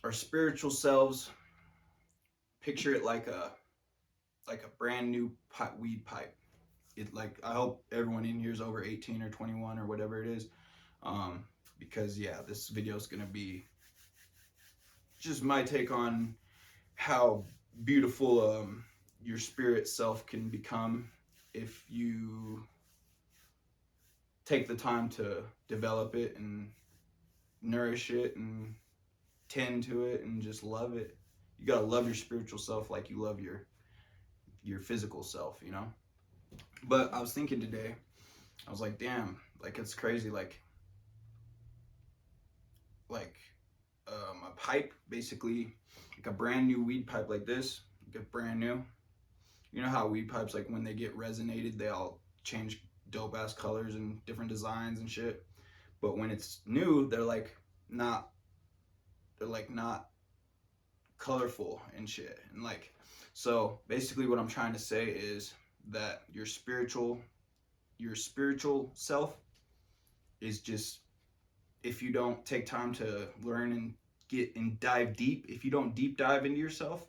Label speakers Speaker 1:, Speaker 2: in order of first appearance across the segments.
Speaker 1: our spiritual selves, picture it like a brand new weed pipe. It, like, I hope everyone in here is over 18 or 21 or whatever it is, um, because yeah, this video is gonna be just my take on how beautiful your spirit self can become if you take the time to develop it and nourish it and tend to it and just love it. You gotta love your spiritual self like you love your physical self, you know. But I was thinking today, I was like, damn, like it's crazy, like a pipe, basically, like a brand new weed pipe like this, like a brand new. You know how weed pipes, like when they get resonated, they all change dope ass colors and different designs and shit. But when it's new, not they're like not colorful and shit. And like, so basically what I'm trying to say is that your spiritual self is just, if you don't take time to learn and get and dive deep, if you don't deep dive into yourself,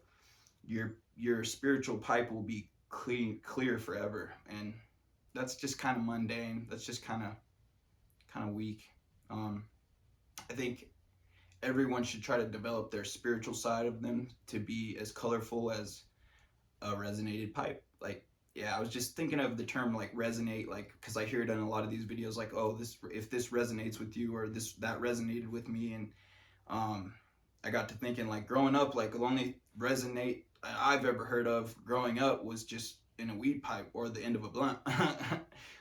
Speaker 1: your spiritual pipe will be clear forever. And that's just kind of mundane. That's just kind of weak. um I think everyone should try to develop their spiritual side of them to be as colorful as a resonated pipe. Like, yeah, I was just thinking of the term like resonate, like, because I hear it in a lot of these videos, like, oh, this, if this resonates with you, or this, that resonated with me. And um I got to thinking, like, growing up, like, the only resonate I've ever heard of growing up was just in a weed pipe or the end of a blunt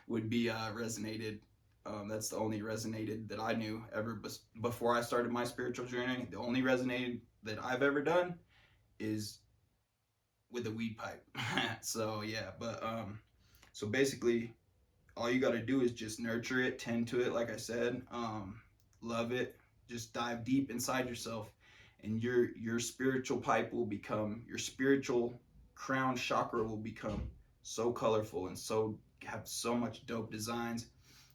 Speaker 1: would be resonated. That's the only resonated that I knew ever. Before I started my spiritual journey, the only resonated that I've ever done is with a weed pipe. So yeah, but so basically, all you got to do is just nurture it, tend to it, like I said, love it, just dive deep inside yourself, and your spiritual pipe will become, your spiritual crown chakra will become so colorful and so have so much dope designs.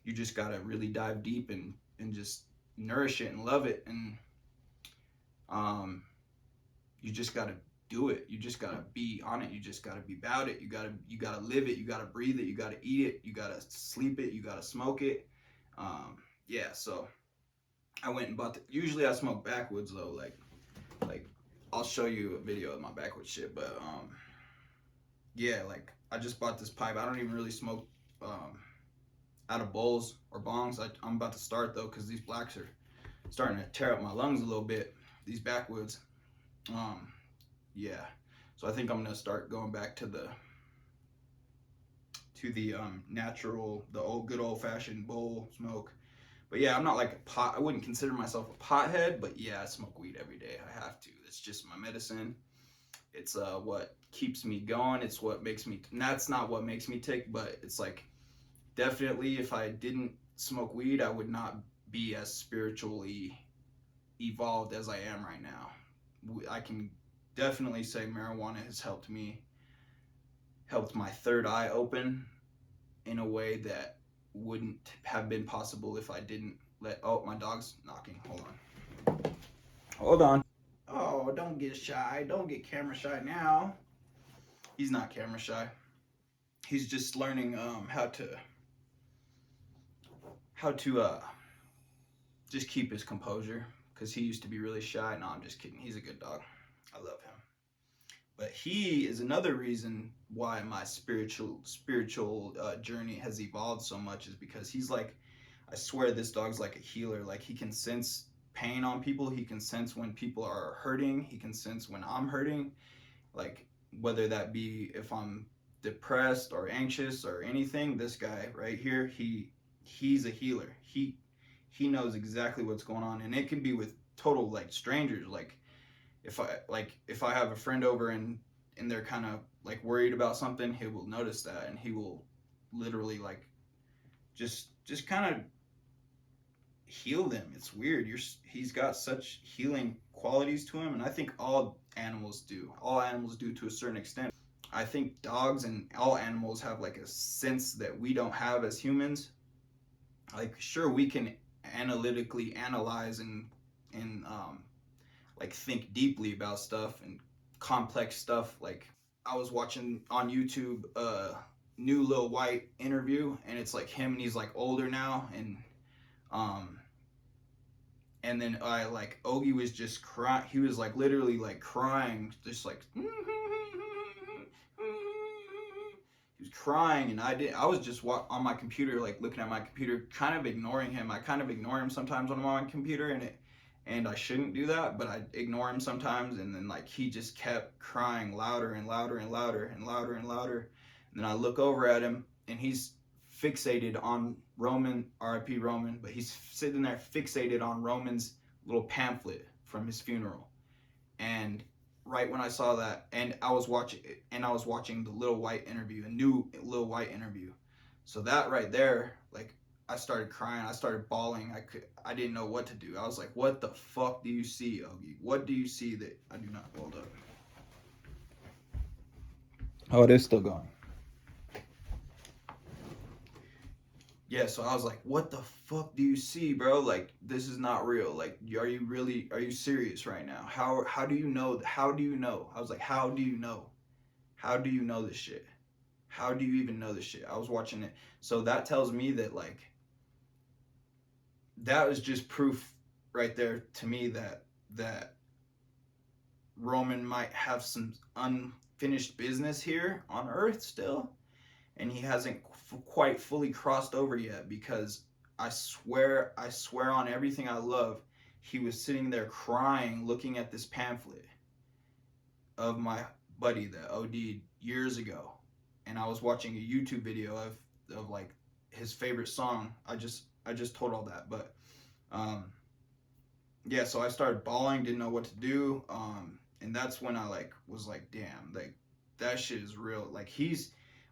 Speaker 1: You just got to really dive deep and just nourish it and love it. And um you just got to do it. You just got to be on it. You just got to be about it. You got to live it. You got to breathe it. You got to eat it. You got to sleep it. You got to smoke it. Yeah, so I went and bought usually I smoke backwoods though, like I'll show you a video of my backwoods shit. But yeah, like, I just bought this pipe. I don't even really smoke um out of bowls or bongs. I'm about to start though, because these blacks are starting to tear up my lungs a little bit, these backwoods. um yeah, so I think I'm gonna start going back to the natural, the old good old fashioned bowl smoke. But yeah, I'm not like a pot. I wouldn't consider myself a pothead, but yeah, I smoke weed every day. I have to. It's just my medicine. It's what keeps me going. It's what makes me. And that's not what makes me tick, but it's like, definitely, if I didn't smoke weed, I would not be as spiritually evolved as I am right now. I can definitely say marijuana has helped my third eye open in a way that wouldn't have been possible if I didn't let. Oh, my dog's knocking. Hold on. Hold on. Oh, don't get shy. Don't get camera shy now. He's not camera shy. He's just learning how to just keep his composure, because he used to be really shy. No, I'm just kidding. He's a good dog. I love him. But he is another reason why my spiritual journey has evolved so much, is because he's like, I swear this dog's like a healer. Like, he can sense pain on people. He can sense when people are hurting. He can sense when I'm hurting. Like, whether that be if I'm depressed or anxious or anything, this guy right here, he's a healer. He knows exactly what's going on, and it can be with total, like, strangers. Like, if I have a friend over and they're kind of like worried about something, he will notice that, and he will literally, like, just kind of heal them. It's weird. He's got such healing qualities to him, and I think all animals do. All animals do to a certain extent. I think dogs and all animals have like a sense that we don't have as humans. Like, sure, we can analytically analyze and like think deeply about stuff and complex stuff. Like I was watching on YouTube new Lil White interview, and it's like him, and he's like older now, um and then I like Ogie was just crying. He was like literally like crying, just like he was crying, and I was just on my computer, like looking at my computer, kind of ignoring him. I kind of ignore him sometimes when I'm on my computer, and I shouldn't do that, but I ignore him sometimes. And then like he just kept crying louder and louder and louder and louder and louder. And then I look over at him, and he's fixated on Roman, RIP Roman, but he's sitting there fixated on Roman's little pamphlet from his funeral. And right when I saw that, and I was watching the Lil White interview, a new Lil White interview. So that right there, like I started crying, I started bawling. I didn't know what to do. I was like, what the fuck do you see, Ogie? What do you see that I do not? Hold up. Oh, it is still going. Yeah, so I was like, what the fuck do you see, bro? Like, this is not real. Like, are you serious right now? How do you know? How do you know? I was like, how do you know? How do you know this shit? How do you even know this shit? I was watching it. So that tells me that, like, that was just proof right there to me that Roman might have some unfinished business here on Earth still, and he hasn't quite fully crossed over yet, because I swear on everything I love, he was sitting there crying looking at this pamphlet of my buddy that OD'd years ago. And I was watching a YouTube video of like his favorite song. I just told all that, but yeah, so I started bawling, didn't know what to do, and that's when I like was like, damn, like that shit is real. Like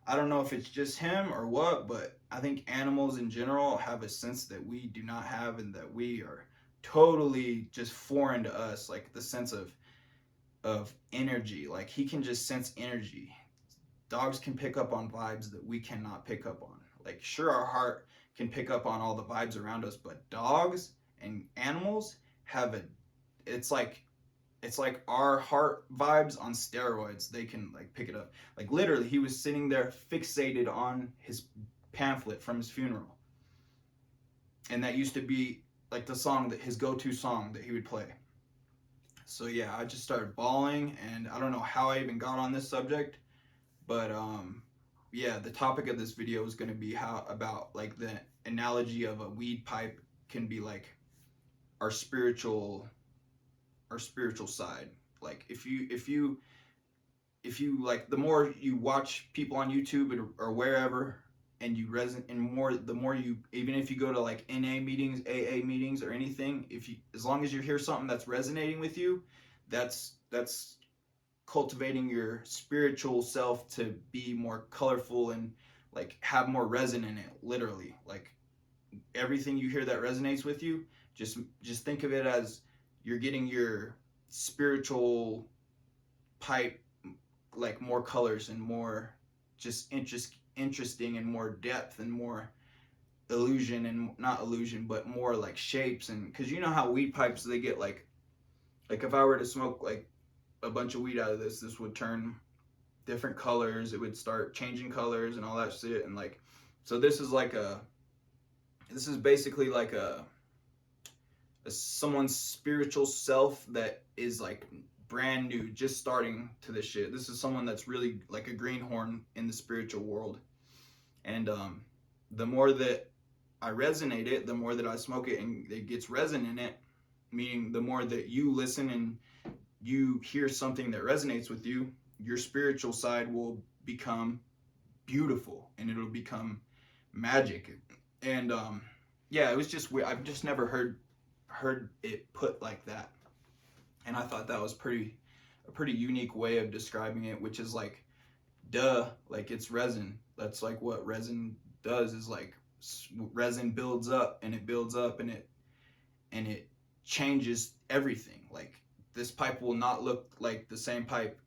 Speaker 1: I don't know if it's just him or what, but I think animals in general have a sense that we do not have, and that we are totally just foreign to us. Like the sense of energy. Like he can just sense energy. Dogs can pick up on vibes that we cannot pick up on. Like sure, our heart can pick up on all the vibes around us, but dogs and animals have it's like our heart vibes on steroids. They can like pick it up. Like literally, he was sitting there fixated on his pamphlet from his funeral, and that used to be like the song, that his go-to song that he would play. So yeah, I just started bawling, and I don't know how I even got on this subject, but yeah, the topic of this video is going to be about like the analogy of a weed pipe can be like our spiritual side. Like if you like, the more you watch people on YouTube or wherever, and you resonate, and the more you, even if you go to like NA meetings, AA meetings, or anything, as long as you hear something that's resonating with you, that's cultivating your spiritual self to be more colorful and like have more resin in it. Literally, like everything you hear that resonates with you, just think of it as you're getting your spiritual pipe like more colors and more just interesting and more depth and more illusion, and not illusion but more like shapes. And because you know how weed pipes, they get like if I were to smoke like a bunch of weed out of this would turn different colors, it would start changing colors and all that shit. And like, so this is basically like someone's spiritual self that is like brand new, just starting to this shit. This is someone that's really like a greenhorn in the spiritual world. And the more that I resonate it, the more that I smoke it and it gets resin in it, meaning the more that you listen and you hear something that resonates with you, your spiritual side will become beautiful and it'll become magic. And yeah, it was just weird. I've just never heard it put like that, and I thought that was a pretty unique way of describing it, which is like, duh, like it's resin. That's like what resin does, is like resin builds up and it builds up and it changes everything. Like this pipe will not look like the same pipe